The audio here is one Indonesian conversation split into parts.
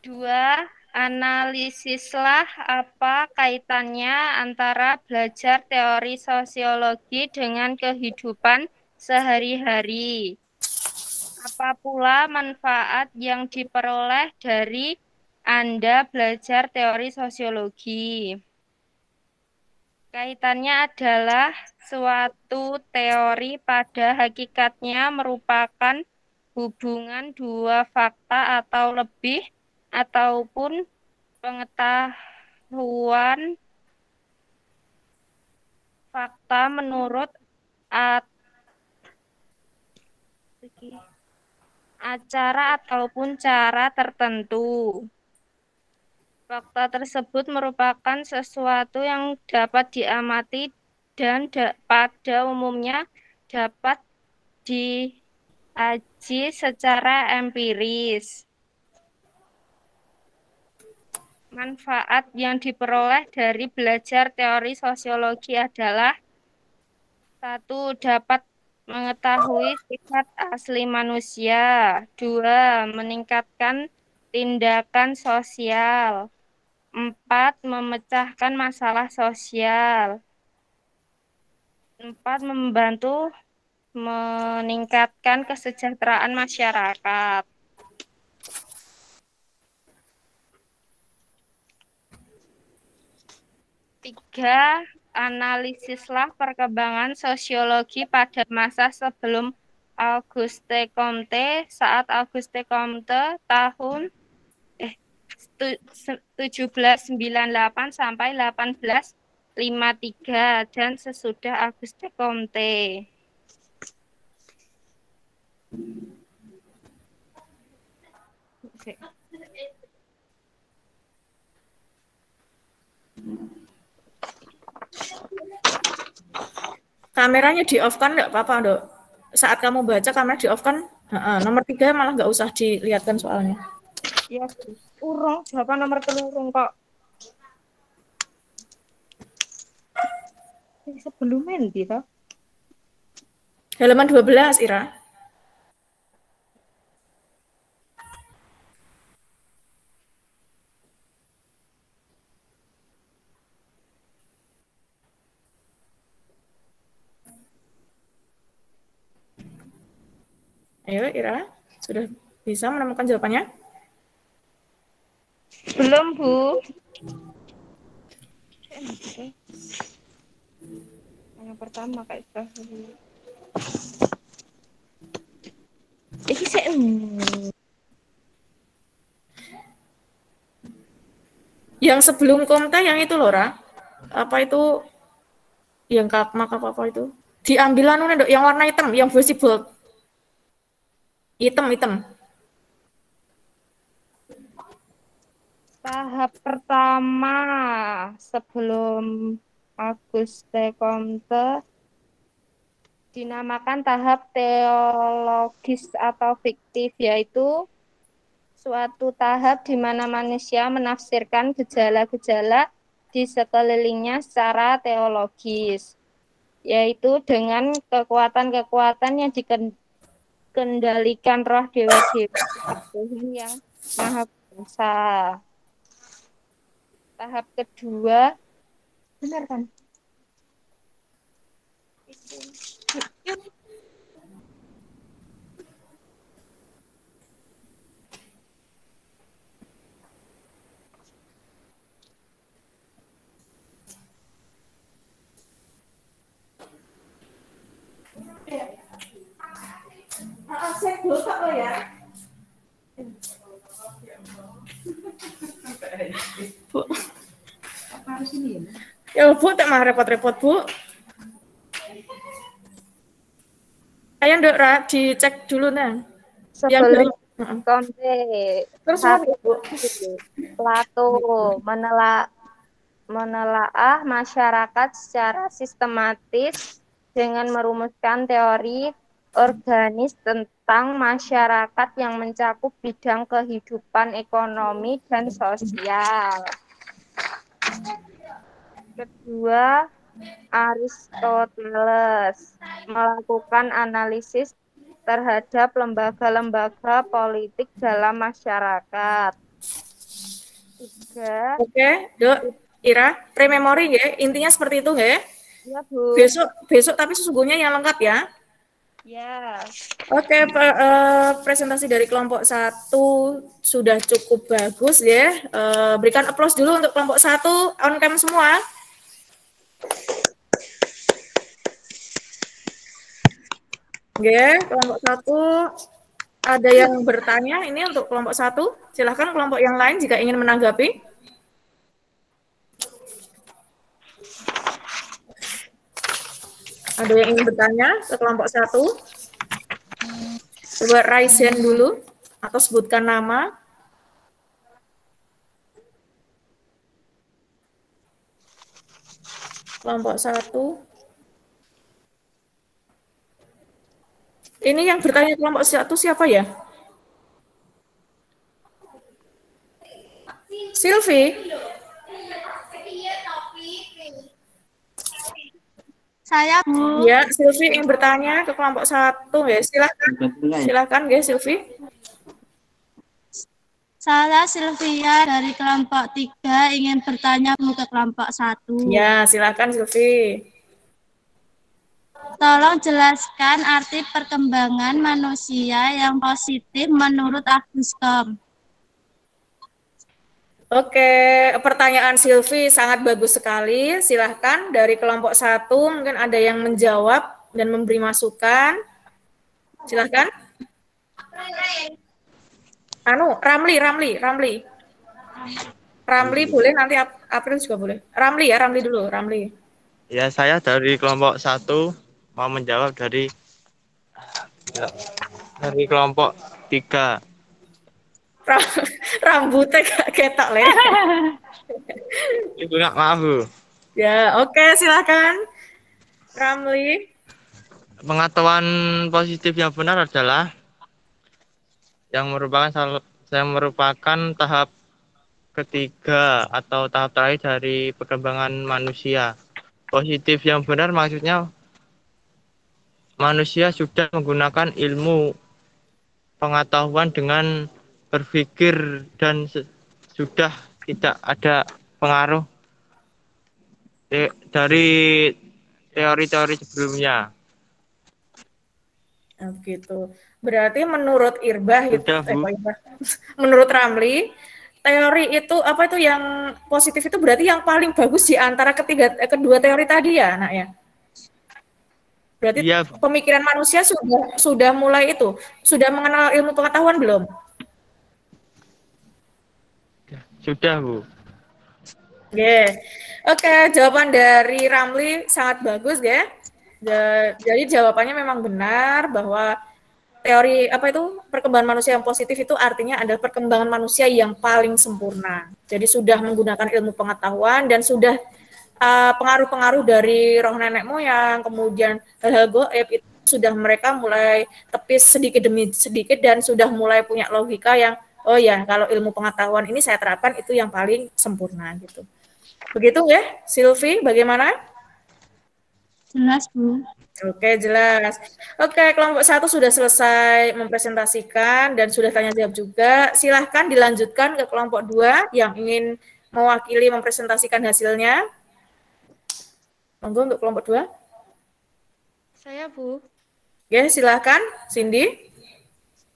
Dua, analisislah apa kaitannya antara belajar teori sosiologi dengan kehidupan sehari-hari. Apa pula manfaat yang diperoleh dari Anda belajar teori sosiologi? Kaitannya adalah suatu teori pada hakikatnya merupakan hubungan dua fakta atau lebih ataupun pengetahuan fakta menurut at- acara ataupun cara tertentu. Fakta tersebut merupakan sesuatu yang dapat diamati dan pada umumnya dapat diaji secara empiris. Manfaat yang diperoleh dari belajar teori sosiologi adalah satu, dapat mengetahui sifat asli manusia. Dua, meningkatkan tindakan sosial. Empat, memecahkan masalah sosial. Empat, membantu meningkatkan kesejahteraan masyarakat. Tiga, analisislah perkembangan sosiologi pada masa sebelum Auguste Comte, saat Auguste Comte tahun 1798 sampai 1853 dan sesudah Auguste Comte. Oke. Kameranya di off kan nggak apa-apa, Dok. Saat kamu baca kamera di off kan, nomor 3 malah nggak usah dilihatkan soalnya. Iya, urung jawaban nomor telurung kok. Sebelum nanti toh. Halaman 12, Ira. Ayo, Ira. Sudah bisa menemukan jawabannya? Belum, Bu. Yang pertama kayak itu. Iki sih Yang sebelum Komta yang itu, Lora. Apa itu yang apa itu? Diambil anu Dok, yang warna hitam, yang visible. Hitam. tahap pertama sebelum Auguste Comte dinamakan tahap teologis atau fiktif, yaitu suatu tahap di mana manusia menafsirkan gejala-gejala di sekelilingnya secara teologis, yaitu dengan kekuatan-kekuatan yang dikendalikan roh dewa-dewa Tuhan yang Maha Kuasa. Tahap kedua, benar kan? Saya dosa lo ya. Bu. Apa harus ini ya? Ya, Bu, tak mah repot-repot, Bu. Ayo, Dok, dicek dulu, nah. Yang Sebelum dari Comte, terus tahap Bu. Plato menelaah masyarakat secara sistematis dengan merumuskan teori organis tentang masyarakat yang mencakup bidang kehidupan ekonomi dan sosial. Kedua, Aristoteles melakukan analisis terhadap lembaga-lembaga politik dalam masyarakat. 3. Oke, Dok. Ira, pre-memory ya. Intinya seperti itu nggak ya? Ya, Bu. Besok tapi sesungguhnya yang lengkap ya. Ya. Oke, presentasi dari kelompok 1 sudah cukup bagus ya. Berikan aplaus dulu untuk kelompok 1 on cam semua. Oke, kelompok 1 ada yang bertanya ini untuk kelompok 1. Silahkan kelompok yang lain jika ingin menanggapi. Ada yang ingin bertanya ke kelompok 1? Coba raise hand dulu atau sebutkan nama. Kelompok 1. Ini yang bertanya kelompok 1 siapa ya? Silvi? Saya, Bu. Ya, Silvi ingin bertanya ke kelompok 1 ya. Silahkan. Silahkan ya, Silvi. Saya Sylvia dari kelompok 3 ingin bertanya ke kelompok 1. Ya, silahkan Silvi. Tolong jelaskan arti perkembangan manusia yang positif menurut Agus Kom. Oke, pertanyaan Silvi sangat bagus sekali. Silahkan dari kelompok 1 mungkin ada yang menjawab dan memberi masukan. Silahkan. Ramli boleh, nanti April juga boleh. Ramli dulu, Ramli. Ya, saya dari kelompok 1 mau menjawab dari kelompok 3. Rambutnya gak ketok, Le. Ibu nggak maaf, Bu. Ya, oke, silakan. Ramli. Pengetahuan positif yang benar adalah yang merupakan tahap ketiga atau tahap terakhir dari perkembangan manusia. Positif yang benar maksudnya manusia sudah menggunakan ilmu pengetahuan dengan berpikir dan sudah tidak ada pengaruh dari teori-teori sebelumnya. Nah, begitu. Berarti menurut Irbah itu, Sudah, Bu. menurut Ramli, teori itu apa itu yang positif itu berarti yang paling bagus di antara kedua teori tadi ya, Nak ya? Berarti Iya, pemikiran manusia sudah mulai itu, sudah mengenal ilmu pengetahuan belum? sudah, Bu. Oke, jawaban dari Ramli sangat bagus ya. Jadi jawabannya memang benar bahwa teori apa itu perkembangan manusia yang positif itu artinya adalah perkembangan manusia yang paling sempurna. Jadi sudah menggunakan ilmu pengetahuan dan sudah pengaruh-pengaruh dari roh nenek moyang, kemudian hal-hal goib itu sudah mereka mulai tepis sedikit demi sedikit dan sudah mulai punya logika yang oh ya kalau ilmu pengetahuan ini saya terapkan itu yang paling sempurna gitu. Begitu ya, Silvi, bagaimana? Jelas, Bu. Oke, jelas. Oke, kelompok 1 sudah selesai mempresentasikan dan sudah tanya jawab juga. Silahkan dilanjutkan ke kelompok 2 yang ingin mewakili mempresentasikan hasilnya. Monggo untuk kelompok 2. Saya, Bu. Oke, silahkan, Cindy.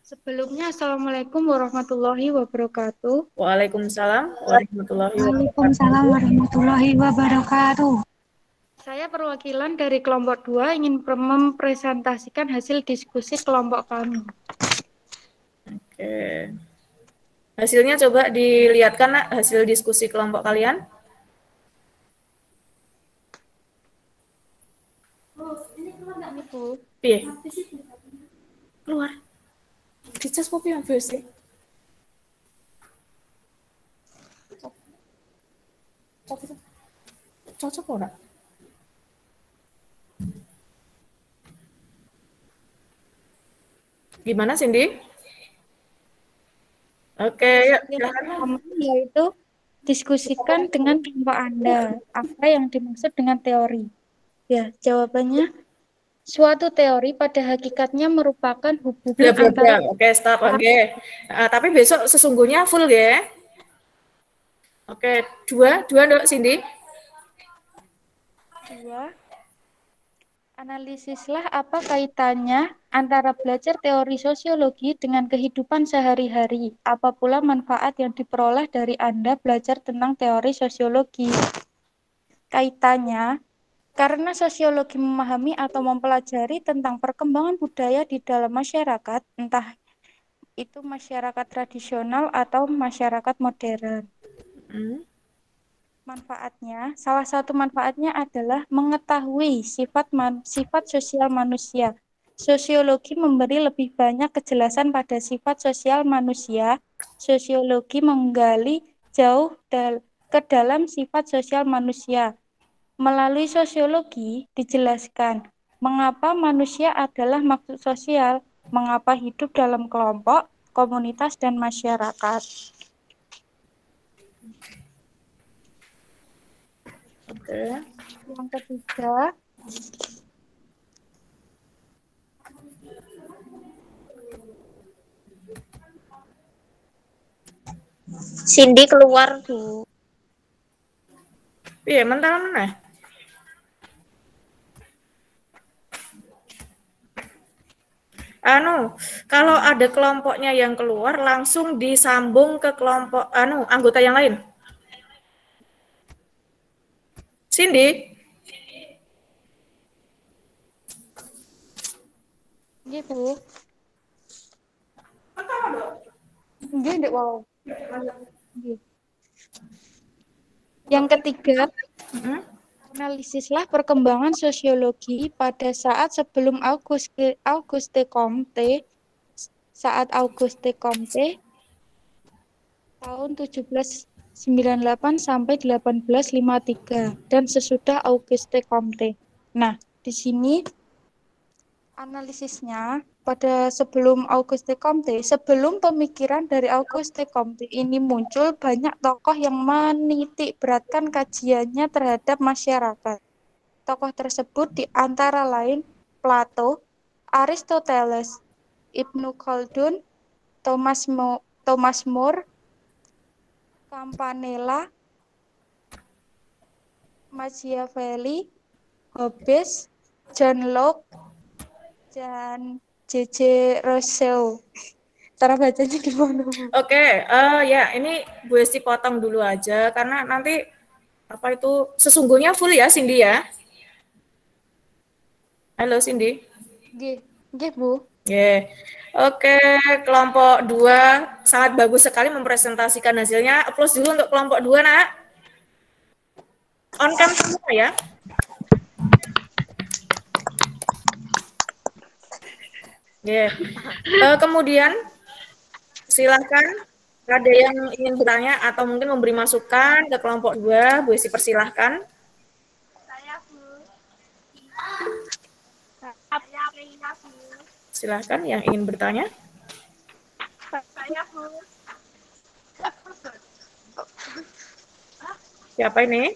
Sebelumnya, Assalamualaikum warahmatullahi wabarakatuh. Waalaikumsalam warahmatullahi wabarakatuh. Waalaikumsalam warahmatullahi wabarakatuh. Saya perwakilan dari kelompok 2 ingin mempresentasikan hasil diskusi kelompok kami. Oke. Hasilnya coba dilihatkan, Nak, hasil diskusi kelompok kalian. Ini, Bu. Piye? Keluar. Dicas kopi yang versi. Cocok ora? Gimana, Cindy? Oke, yuk, silakan. Yaitu diskusikan dengan kelompok Anda apa yang dimaksud dengan teori. Ya, jawabannya suatu teori pada hakikatnya merupakan hubungan antara Oke, stop. Oke. Tapi besok sesungguhnya full ya. Oke, dua dok, Cindy. Dua. Analisislah apa kaitannya antara belajar teori sosiologi dengan kehidupan sehari-hari. Apa pula manfaat yang diperoleh dari Anda belajar tentang teori sosiologi? Kaitannya, karena sosiologi memahami atau mempelajari tentang perkembangan budaya di dalam masyarakat, entah itu masyarakat tradisional atau masyarakat modern. Manfaatnya, salah satu manfaatnya adalah mengetahui sifat sosial manusia. Sosiologi memberi lebih banyak kejelasan pada sifat sosial manusia. Sosiologi menggali jauh ke dalam sifat sosial manusia. Melalui sosiologi dijelaskan mengapa manusia adalah makhluk sosial, mengapa hidup dalam kelompok, komunitas, dan masyarakat. Oke. Yang ketiga, Cindy keluar, Bu. Iya, mentah mana? Kalau ada kelompoknya yang keluar, langsung disambung ke kelompok anggota yang lain. Cindy? gitu. Gini, wow. Yang ketiga, analisislah perkembangan sosiologi pada saat sebelum Auguste Comte, tahun 1798 sampai 1853 dan sesudah Auguste Comte. Nah, di sini analisisnya pada sebelum Auguste Comte, sebelum pemikiran dari Auguste Comte ini muncul, banyak tokoh yang menitik beratkan kajiannya terhadap masyarakat. Tokoh tersebut di antara lain Plato, Aristoteles, Ibnu Khaldun, Thomas More, Campanella, Machiavelli, Hobbes, John Locke, dan J.J. Rousseau. Cara bacanya gimana, Bu? Oke, ya ini Bu Esti potong dulu aja karena nanti apa itu sesungguhnya full ya Cindy ya. Halo Cindy. Nggih, Bu. Yeah. Oke, kelompok 2 sangat bagus sekali mempresentasikan hasilnya. Aplaus dulu untuk kelompok 2, Nak. On cam semua ya. Yeah. Kemudian silakan ada yang ingin bertanya atau mungkin memberi masukan ke kelompok 2, Bu Esi persilahkan. Silahkan yang ingin bertanya. Siapa ini?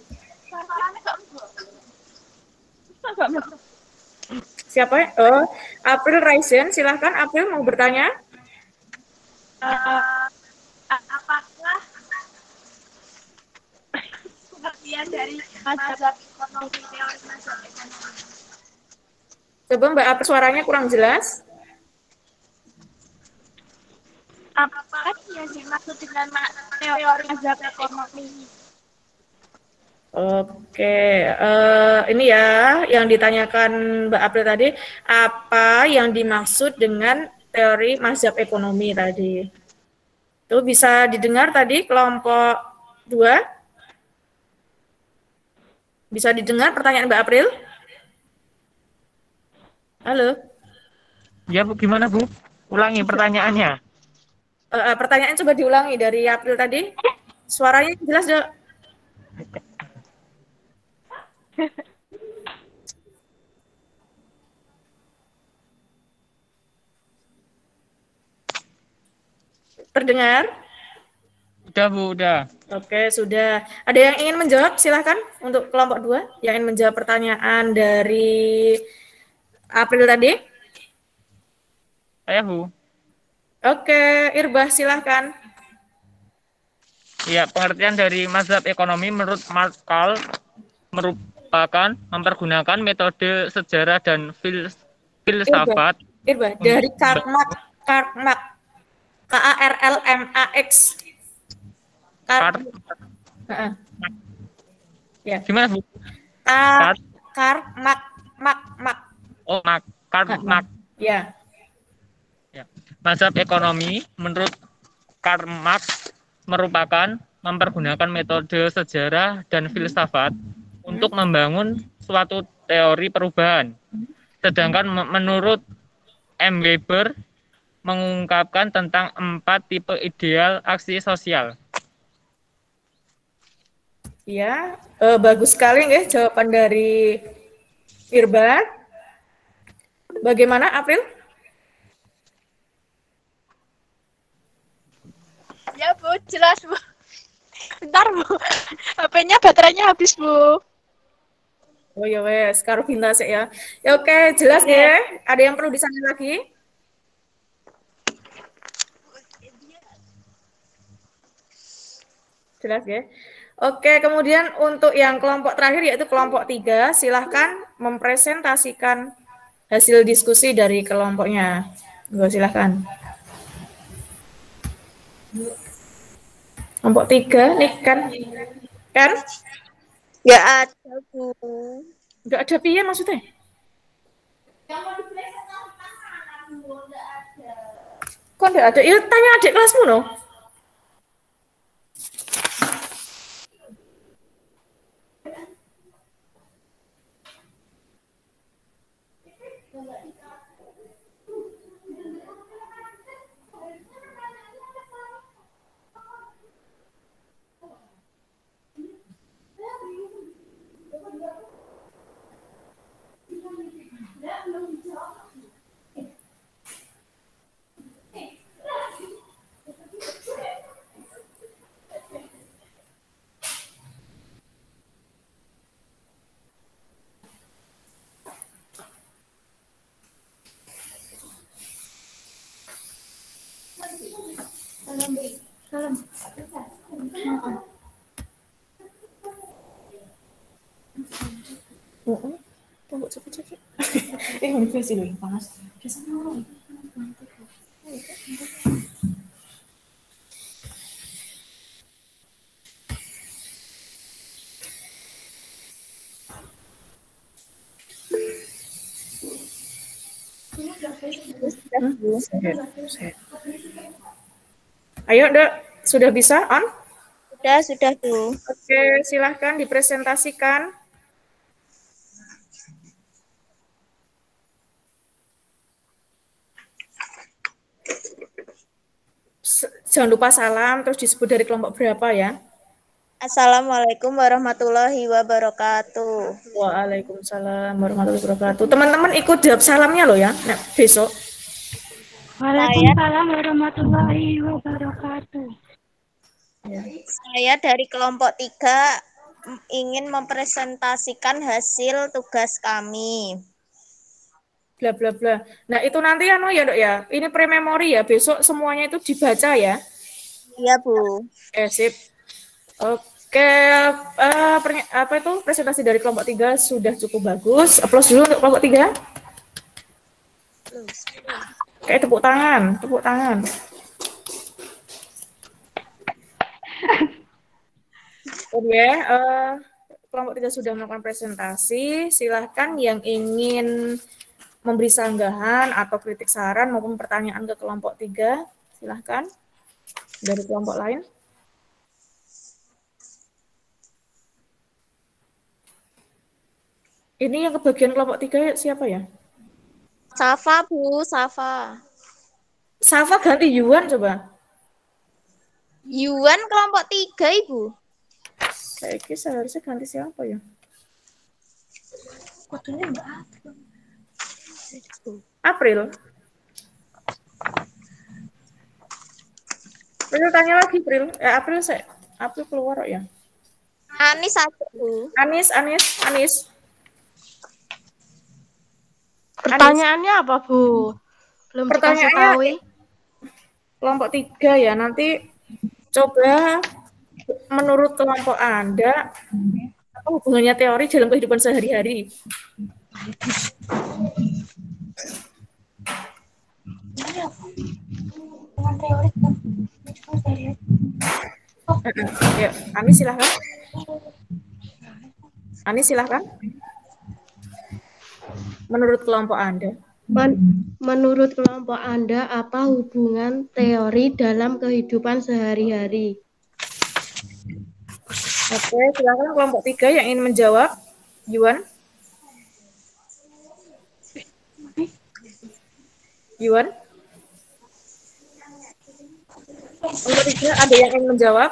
Siapa? Oh, April Raisen, silahkan April mau bertanya. Apakah pengertian dari mazhab ekonomi, teori mazhab ekonomi? Coba Mbak April suaranya kurang jelas. Apa yang dimaksud dengan teori mazhab ekonomi? Oke, ini ya yang ditanyakan Mbak April tadi, apa yang dimaksud dengan teori mazhab ekonomi tadi? Itu bisa didengar tadi kelompok 2? Bisa didengar pertanyaan Mbak April? Halo? Ya Bu, gimana Bu? Ulangi pertanyaannya. Pertanyaan coba diulangi dari April tadi. Suaranya jelas, Dok. Terdengar? Udah Bu, udah. Oke, sudah. Ada yang ingin menjawab? Silahkan untuk kelompok 2 yang ingin menjawab pertanyaan dari April tadi. Saya Bu. Oke, Irbah silahkan. Ya, pengertian dari mazhab ekonomi menurut Markal merupakan mempergunakan metode sejarah dan filsafat Irba, dari untuk Karl Marx, Karlmax. Kar, Heeh. Ya. gimana Bu? Karl Kar, Marx. oh, Karl Marx. Ya. Ya. Mazhab ekonomi menurut Karl Marx merupakan mempergunakan metode sejarah dan filsafat untuk membangun suatu teori perubahan. Sedangkan menurut M. Weber mengungkapkan tentang 4 tipe ideal aksi sosial. Ya, bagus sekali ya jawaban dari Irba. Bagaimana April? Ya Bu, jelas Bu. Bentar Bu, HP-nya baterainya habis Bu. Oh ya wes, karo pintas ya. Ya oke, jelas ya. Ada yang perlu disana lagi? Jelas ya. Oke, kemudian untuk yang kelompok terakhir yaitu kelompok 3, silahkan mempresentasikan hasil diskusi dari kelompoknya. Silahkan. Kelompok 3 nih kan? Nggak ada, Bu. Nggak ada piye maksudnya? Kok nggak ada? Ya tanya adik kelasmu no. Tunggu cepet. Universitas loh yang panas. Ayo, Dok. Sudah bisa on? Sudah, Bu. Oke, silahkan dipresentasikan. Jangan lupa salam, terus disebut dari kelompok berapa ya. Assalamualaikum warahmatullahi wabarakatuh. Waalaikumsalam warahmatullahi wabarakatuh. Teman-teman ikut jawab salamnya loh ya, besok. Waalaikumsalam warahmatullahi wabarakatuh. Saya dari kelompok 3 ingin mempresentasikan hasil tugas kami. Bla bla bla. Nah, itu nanti ya Dok ya. Ini pre-memori ya, besok semuanya itu dibaca ya. Iya, Bu. Sip. Oke, apa itu presentasi dari kelompok 3 sudah cukup bagus. Aplaus dulu untuk kelompok 3. Kayak tepuk tangan. Oke, kelompok 3 sudah melakukan presentasi. Silahkan yang ingin memberi sanggahan atau kritik saran maupun pertanyaan ke kelompok 3, silahkan dari kelompok lain. Ini yang kebagian kelompok 3 siapa ya? Safa, Bu, Safa. Safa ganti Yuan coba. Yuan kelompok 3, Ibu. Kayaknya seharusnya ganti siapa ya? Kodenya enggak ada. April. April tanya lagi, April. April keluar kok ya. Anis aja, Bu. Anis. Pertanyaannya apa Bu? Belum dikasih tahu. Kelompok 3 ya, nanti coba menurut kelompok Anda, apa hubungannya teori dalam kehidupan sehari-hari? Ya, Ani silahkan. Menurut kelompok Anda. Menurut kelompok Anda, apa hubungan teori dalam kehidupan sehari-hari? Oke, silakan kelompok 3 yang ingin menjawab. Yuan. Kelompok 3 ada yang ingin menjawab?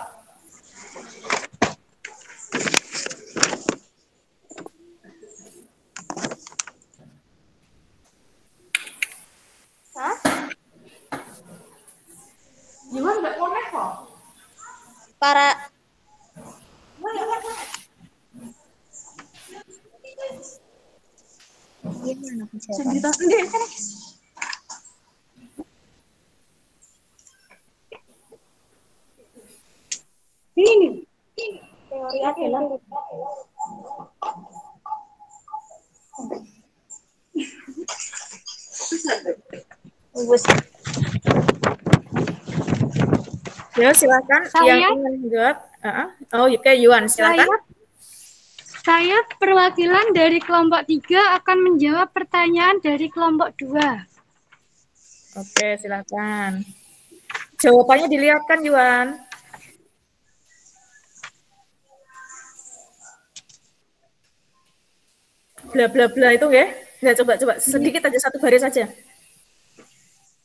Yuan nggak connect kok. Para gimana penjelasan? Ini teori adalah Ya, silakan yang ingin menjawab. Oh, oke, Yuan, silakan. Saya perwakilan dari kelompok 3 akan menjawab pertanyaan dari kelompok 2. Oke, silakan. Jawabannya dilihatkan, Yuan. Bla bla bla itu ya. Ya, coba sedikit aja, satu baris saja.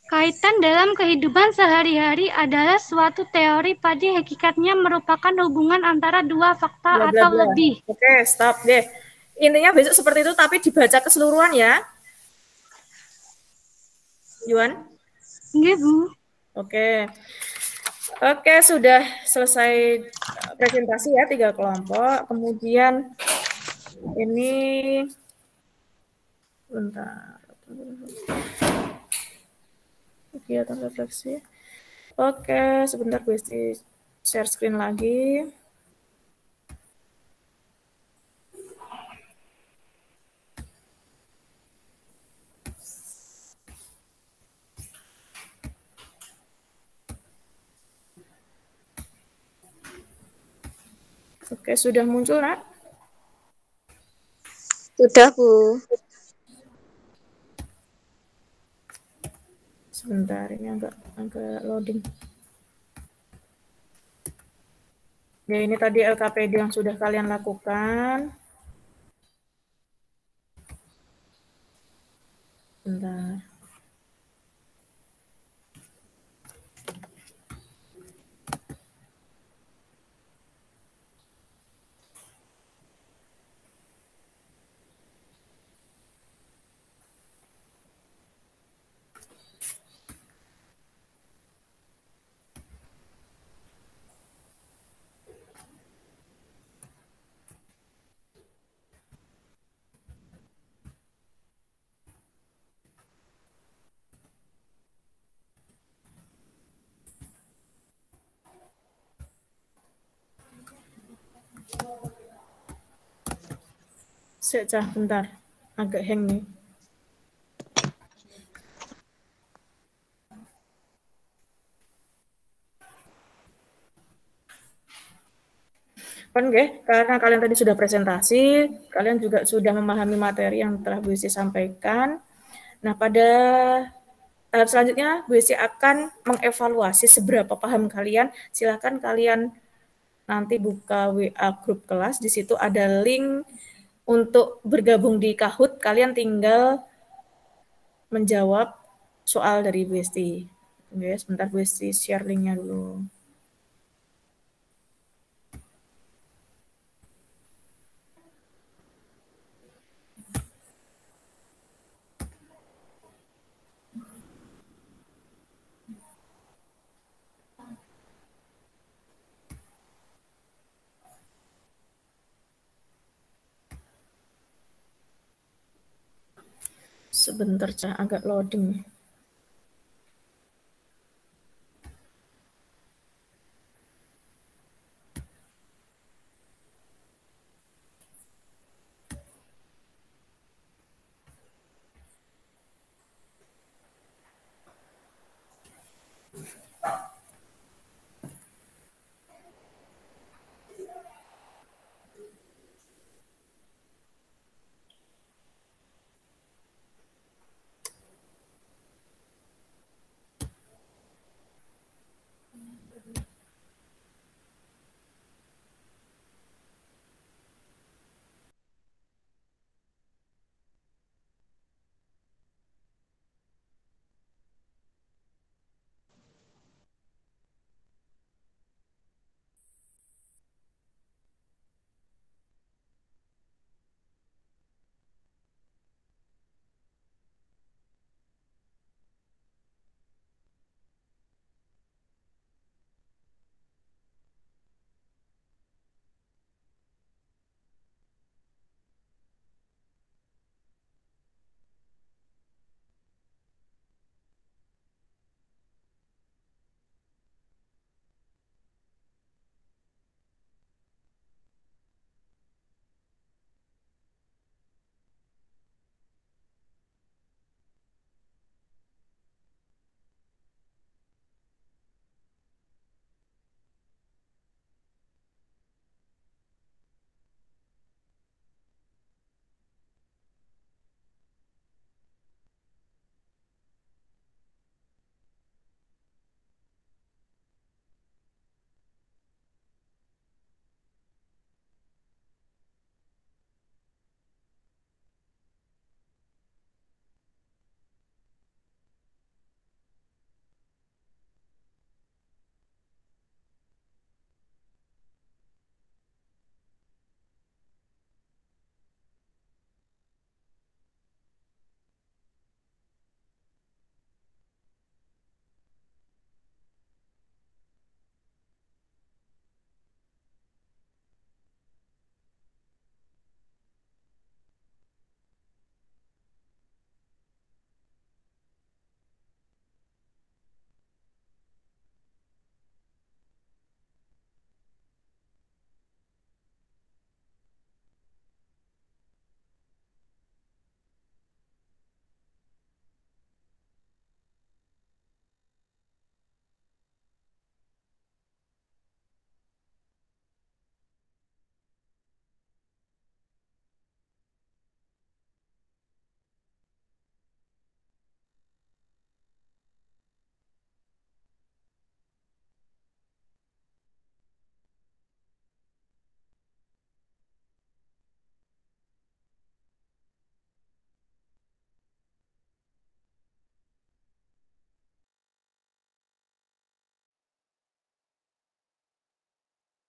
Kaitan dalam kehidupan sehari-hari adalah suatu teori pada hakikatnya merupakan hubungan antara dua fakta Bla, bla, atau bla. lebih. Oke, stop deh. Intinya besok seperti itu, tapi dibaca keseluruhan ya. Yuan? Nggih, Bu. Oke. Oke, sudah selesai presentasi ya, 3 kelompok. Kemudian ini bentar. Kegiatan refleksi. Oke, sebentar gue share screen lagi. Oke, sudah muncul, Nak? Sudah, Bu. Sebentar, ini agak loading. Ya, ini tadi LKPD yang sudah kalian lakukan. Bentar. Secah, bentar. Agak hang nih. Kan karena kalian tadi sudah presentasi, kalian juga sudah memahami materi yang telah Bu Isi sampaikan. Nah, pada tahap selanjutnya Bu Isi akan mengevaluasi seberapa paham kalian. Silakan kalian nanti buka WA grup kelas, di situ ada link untuk bergabung di Kahoot. Kalian tinggal menjawab soal dari Bu Esti. Oke, sebentar Bu Esti share linknya dulu. Sebentar, agak loading.